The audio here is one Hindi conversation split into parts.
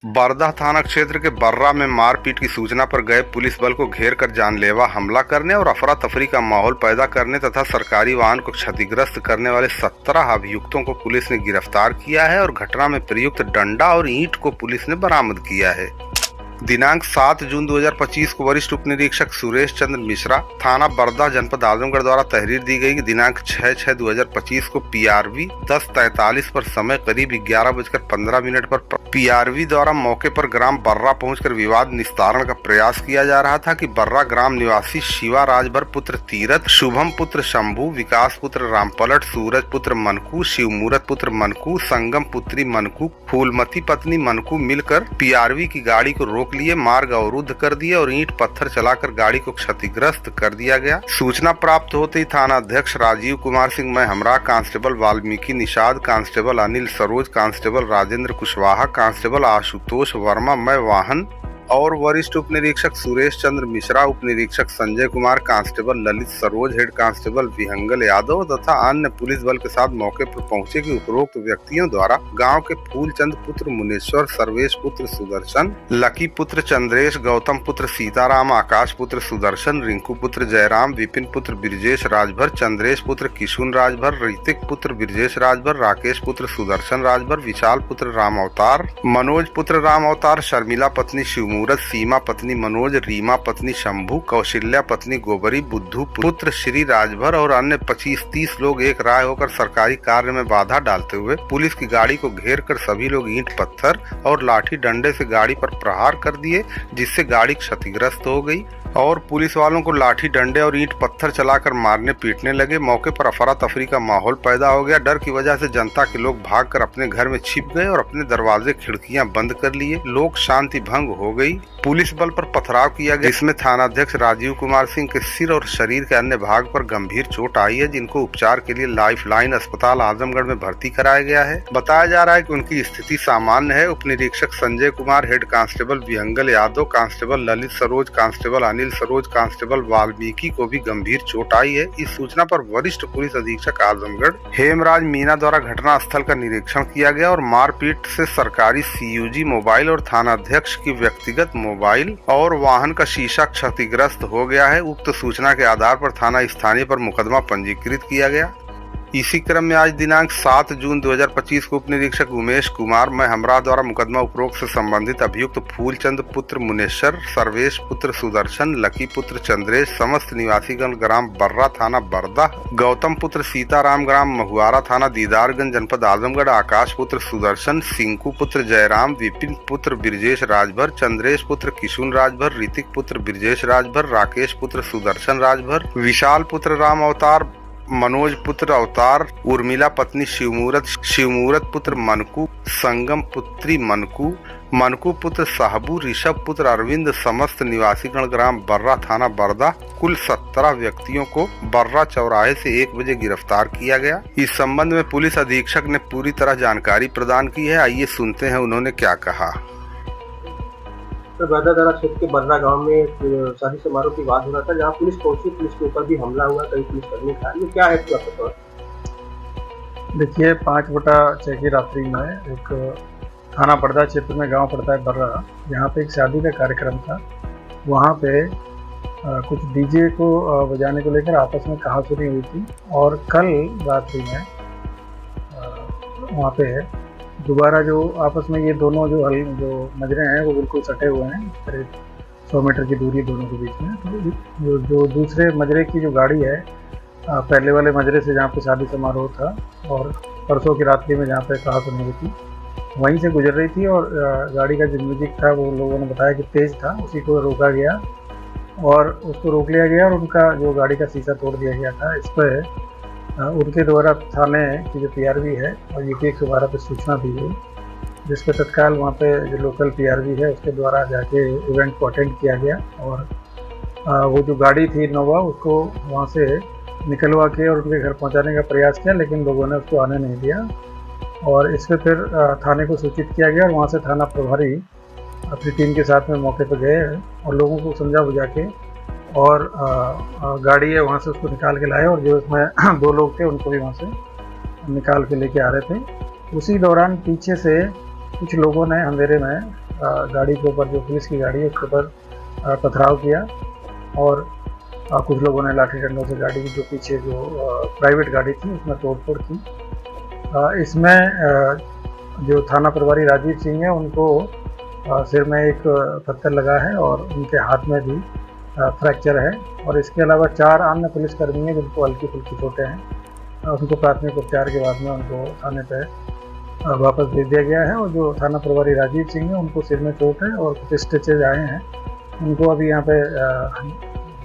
बरधा थाना क्षेत्र के बर्रा में मारपीट की सूचना पर गए पुलिस बल को घेर कर जानलेवा हमला करने और अफरा तफरी का माहौल पैदा करने तथा सरकारी वाहन को क्षतिग्रस्त करने वाले 17 अभियुक्तों को पुलिस ने गिरफ्तार किया है और घटना में प्रयुक्त डंडा और ईंट को पुलिस ने बरामद किया है। दिनांक 7 जून 2025 को वरिष्ठ उप निरीक्षक सुरेश चंद्र मिश्रा, थाना बरधा, जनपद आजमगढ़ द्वारा तहरीर दी गई कि दिनांक 6/6/2025 को पीआरवी 10:43 पर समय करीब 11:15 पर पीआरवी द्वारा मौके पर ग्राम बर्रा पहुंचकर विवाद निस्तारण का प्रयास किया जा रहा था कि बर्रा ग्राम निवासी शिवा राजभर पुत्र तीरथ, शुभम पुत्र शंभू, विकास पुत्र रामपलट, सूरज पुत्र मनकू, शिवमूरत पुत्र मनकू, संगम पुत्री मनकू, फूलमती पत्नी मनकू मिलकर पीआरवी की गाड़ी को रोक लिए, मार्ग अवरुद्ध कर दिए और ईंट पत्थर चलाकर गाड़ी को क्षतिग्रस्त कर दिया गया। सूचना प्राप्त होते ही थाना अध्यक्ष राजीव कुमार सिंह मैं हमरा, constable Valmiki Nishad, constable Anil Saroj, constable Rajendra Kushwaha, constable Ashutosh Verma मैं वाहन और वरिष्ठ उप निरीक्षक सुरेश चंद्र मिश्रा, उप निरीक्षक Sanjay Kumar, constable Lalit Saroj, head constable Vihangal Yadav तथा अन्य पुलिस बल के साथ मौके पर पहुंचे कि उपरोक्त व्यक्तियों द्वारा गांव के फूलचंद पुत्र मुनेश्वर, सर्वेश पुत्र सुदर्शन, लकी पुत्र चंद्रेश, गौतम पुत्र सीताराम, आकाश पुत्र सुदर्शन, रिंकू पुत्र जयराम, विपिन पुत्र ब्रिजेश राजभर, चंद्रेश पुत्र किशुन राजभर, ऋतिक पुत्र ब्रिजेश राजभर, राकेश पुत्र सुदर्शन राजभर, विशाल पुत्र राम अवतार, मनोज पुत्र राम अवतार, शर्मिला पत्नी शिवमूरत, सीमा पत्नी मनोज, रीमा पत्नी शंभू, कौशल्या पत्नी गोबरी, बुद्धू पुत्र श्री राजभर और अन्य 25-30 लोग एक राय होकर सरकारी कार्य में बाधा डालते हुए पुलिस की गाड़ी को घेर कर सभी लोग ईंट पत्थर और लाठी डंडे से गाड़ी पर प्रहार कर दिए, जिससे गाड़ी क्षतिग्रस्त हो गई और पुलिस वालों को लाठी डंडे और ईंट पत्थर चलाकर मारने पीटने लगे। मौके पर अफरा तफरी का माहौल पैदा हो गया। डर की वजह से जनता के लोग भागकर अपने घर में छिप गए और अपने दरवाजे खिड़कियां बंद कर लिए। लोक शांति भंग हो गई। पुलिस बल पर पथराव किया गया, इसमें थानाध्यक्ष राजीव कुमार सिंह के सिर और शरीर के अन्य भाग पर गंभीर चोट आई है, जिनको उपचार के लिए लाइफलाइन अस्पताल आजमगढ़ में भर्ती कराया गया है। बताया जा रहा है कि उनकी स्थिति सामान्य है। उप निरीक्षक Sanjay Kumar, head constable Vihangal Yadav, constable Lalit Saroj, constable Anil Saroj, constable Valmiki को भी गंभीर चोट आई है। इस सूचना पर वरिष्ठ पुलिस अधीक्षक आजमगढ़ हेमराज मीना द्वारा घटना स्थल का निरीक्षण किया गया और मारपीट से सरकारी सीयूजी मोबाइल और थानाध्यक्ष की व्यक्तिगत मोबाइल और वाहन का शीशा क्षतिग्रस्त हो गया है। उक्त सूचना के आधार पर थाना स्थानीय पर मुकदमा पंजीकृत किया गया। इसी क्रम में आज दिनांक 7 जून 2025 को उप निरीक्षक उमेश कुमार मैं हमरा द्वारा मुकदमा उपरोक्त से संबंधित अभियुक्त फूलचंद पुत्र मुनेश्वर, सर्वेश पुत्र सुदर्शन, लकी पुत्र चंद्रेश, समस्त निवासीगण ग्राम बर्रा थाना बरदा, गौतम पुत्र सीताराम ग्राम महुआरा थाना दीदारगंज जनपद आजमगढ़, आकाश पुत्र सुदर्शन, सिंकू पुत्र जयराम, विपिन पुत्र ब्रिजेश राजभर, चंद्रेश पुत्र किशुन राजभर, ऋतिक पुत्र ब्रिजेश राजभर, राकेश पुत्र सुदर्शन राजभर, विशाल पुत्र राम अवतार, मनोज पुत्र अवतार, उर्मिला पत्नी शिवमूरत पुत्र मनकू, संगम पुत्री मनकू, मनकू पुत्र साहबू, ऋषभ पुत्र अरविंद, समस्त निवासीगण ग्राम बर्रा थाना बरदा, कुल 17 व्यक्तियों को बर्रा चौराहे से 1 बजे गिरफ्तार किया गया। इस संबंध में पुलिस अधीक्षक ने पूरी तरह जानकारी प्रदान की है। आइए सुनते हैं उन्होंने क्या कहा। बरधा थाना क्षेत्र के बर्रा गांव में शादी समारोह की बात हो रहा था, जहां पुलिस पहुंची, पुलिस के ऊपर भी हमला हुआ, कई पुलिसकर्मी घायल। क्या है पूरा पता? देखिए, 5/6 की रात्रि में एक थाना बरधा क्षेत्र में गांव पड़ता है बर्रा, यहाँ पे एक शादी का कार्यक्रम था। वहाँ पे कुछ डीजे को बजाने को लेकर आपस में कहासुनी हुई थी और कल रात्रि में वहाँ पे दोबारा जो आपस में ये दोनों जो मजरे हैं वो बिल्कुल सटे हुए हैं, करीब 100 मीटर की दूरी दोनों के बीच में। तो जो दूसरे मजरे की जो गाड़ी है, पहले वाले मजरे से जहाँ पे शादी समारोह था और परसों की रात्रि में जहाँ पे कहासुनी हुई थी, वहीं से गुजर रही थी और गाड़ी का जो म्यूजिक था वो लोगों ने बताया कि तेज़ था, उसी को रोका गया और उसको रोक लिया गया और उनका जो गाड़ी का शीशा तोड़ दिया गया था। इस पर उनके द्वारा थाने की जो पीआरवी है और यूपी 112 पर सूचना दी गई, जिस पर तत्काल वहाँ पे जो लोकल पीआरवी है उसके द्वारा जाके इवेंट को अटेंड किया गया और वो जो गाड़ी थी इनोवा, उसको वहाँ से निकलवा के और उनके घर पहुँचाने का प्रयास किया, लेकिन लोगों ने उसको आने नहीं दिया और इस पर फिर थाने को सूचित किया गया और वहाँ से थाना प्रभारी अपनी टीम के साथ में मौके पर गए और लोगों को समझा बुझा के और गाड़ी है वहाँ से उसको निकाल के लाए और जो इसमें 2 लोग थे उनको भी वहाँ से निकाल के लेके आ रहे थे। उसी दौरान पीछे से कुछ लोगों ने अंधेरे में गाड़ी के ऊपर, जो पुलिस की गाड़ी है उसके ऊपर पथराव किया और कुछ लोगों ने लाठी डंडों से गाड़ी की जो पीछे जो प्राइवेट गाड़ी थी उसमें तोड़फोड़ की। इसमें जो थाना प्रभारी राजीव सिंह है उनको सिर में एक पत्थर लगा है और उनके हाथ में भी फ्रैक्चर है और इसके अलावा 4 अन्य पुलिसकर्मी हैं जिनको हल्की फुल्की चोटें हैं। उनको प्राथमिक उपचार के बाद में उनको थाने पे वापस भेज दिया गया है और जो थाना प्रभारी राजीव सिंह है उनको सिर में चोट है और कुछ स्टिचेज आए हैं। उनको अभी यहाँ पे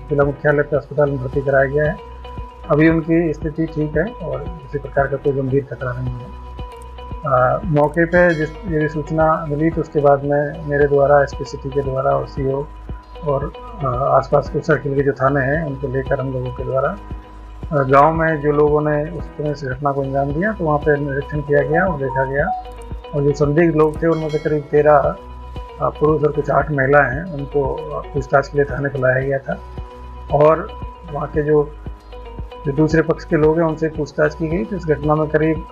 जिला मुख्यालय पे अस्पताल में भर्ती कराया गया है। अभी उनकी स्थिति ठीक है और किसी प्रकार का कोई गंभीर खतरा नहीं है। मौके पे ये सूचना मिली तो उसके बाद में मेरे द्वारा एसपी सिटी के द्वारा और सीओ और आसपास के सर्किल के जो थाने हैं उनको लेकर हम लोगों के द्वारा गांव में जो लोगों ने उस तरह से घटना को अंजाम दिया तो वहाँ पे निरीक्षण किया गया और देखा गया और जो संदिग्ध लोग थे उनमें से करीब 13 पुरुष और कुछ 8 महिला हैं, उनको पूछताछ के लिए थाने को लाया गया था और वहाँ के जो दूसरे पक्ष के लोग हैं उनसे पूछताछ की गई। तो इस घटना में करीब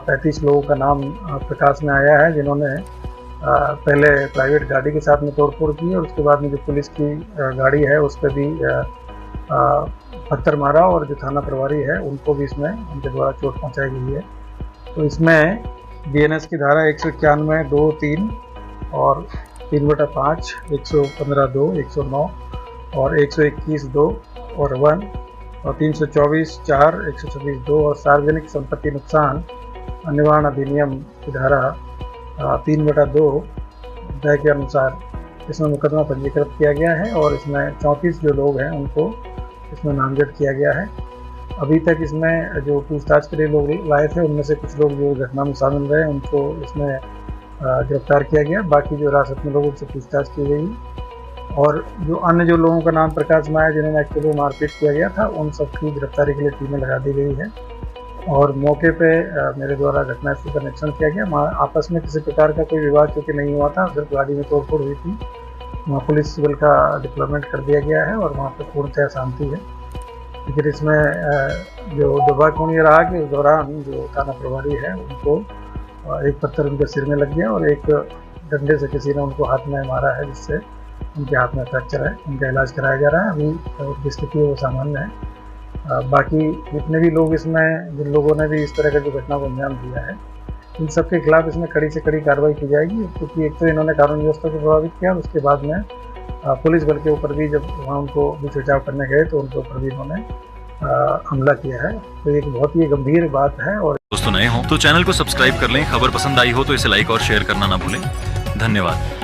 35 लोगों का नाम प्रकाश में आया है जिन्होंने पहले प्राइवेट गाड़ी के साथ में तोड़फोड़ की और उसके बाद में जो पुलिस की गाड़ी है उस पर भी पत्थर मारा और जो थाना प्रभारी है उनको भी इसमें उनके द्वारा चोट पहुंचाई गई है। तो इसमें बीएनएस की धारा 191, 2, 3 और 3/5, 115(2), 109 और 121(2) और 1 और 324(4), 126(2) और सार्वजनिक संपत्ति नुकसान निवारण अधिनियम की धारा 3/2 अध्याय के अनुसार इसमें मुकदमा पंजीकृत किया गया है और इसमें 34 जो लोग हैं उनको इसमें नामजद किया गया है। अभी तक इसमें जो पूछताछ के लिए लोग लाए थे उनमें से कुछ लोग जो घटना में शामिल रहे उनको इसमें गिरफ्तार किया गया। बाकी जो हिरासत में लोगों से पूछताछ की गई और जो अन्य जो लोगों का नाम प्रकाश में आया जिन्होंने एक्चुअली मारपीट किया गया था उन सबकी गिरफ्तारी के लिए टीमें लगा दी गई है और मौके पे मेरे द्वारा घटनास्थल का निरीक्षण किया गया। आपस में किसी प्रकार का कोई विवाद क्योंकि नहीं हुआ था, सिर्फ गाड़ी में तोड़फोड़ हुई थी। वहाँ पुलिस बल का डिप्लॉयमेंट कर दिया गया है और वहाँ पर पूर्णतः शांति है। लेकिन इसमें जो दुर्भाग्यपूर्ण रहा कि उस दौरान जो थाना प्रभारी है उनको एक पत्थर उनके सिर में लग गया और एक डंडे से किसी ने उनको हाथ में मारा है जिससे उनके हाथ में फ्रैक्चर है। उनका इलाज कराया जा रहा है। अभी उनकी स्थिति वो सामान्य है। बाकी जितने भी लोग इसमें जिन लोगों ने भी इस तरह का जो घटना को अंजाम दिया है इन सब के खिलाफ इसमें कड़ी से कड़ी कार्रवाई की जाएगी क्योंकि एक तो इन्होंने कानून व्यवस्था को प्रभावित किया और उसके बाद में पुलिस बल के ऊपर भी जब वहाँ उनको बीच बचाव करने गए तो उनके ऊपर भी इन्होंने हमला किया है। तो एक बहुत ही गंभीर बात है। और दोस्तों नए हो तो चैनल को सब्सक्राइब कर लें, खबर पसंद आई हो तो इसे लाइक और शेयर करना ना भूलें। धन्यवाद।